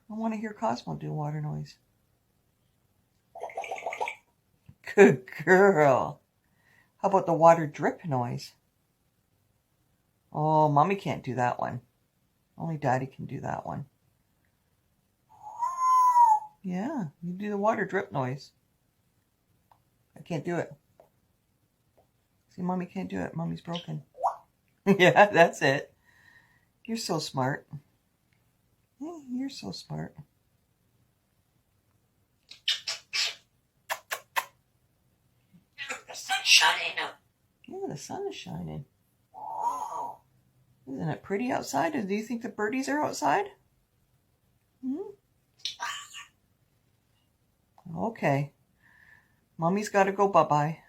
I want to hear Cosmo do water noise. Good girl. How about the water drip noise? Oh, Mommy can't do that one. Only Daddy can do that one. Yeah, you do the water drip noise. I can't do it. See, Mommy can't do it. Mommy's broken. Yeah, that's it. You're so smart. You're so smart. The sun's shining up. Yeah, the sun is shining. Isn't it pretty outside? Do you think the birdies are outside? Okay. Mommy's got to go bye-bye.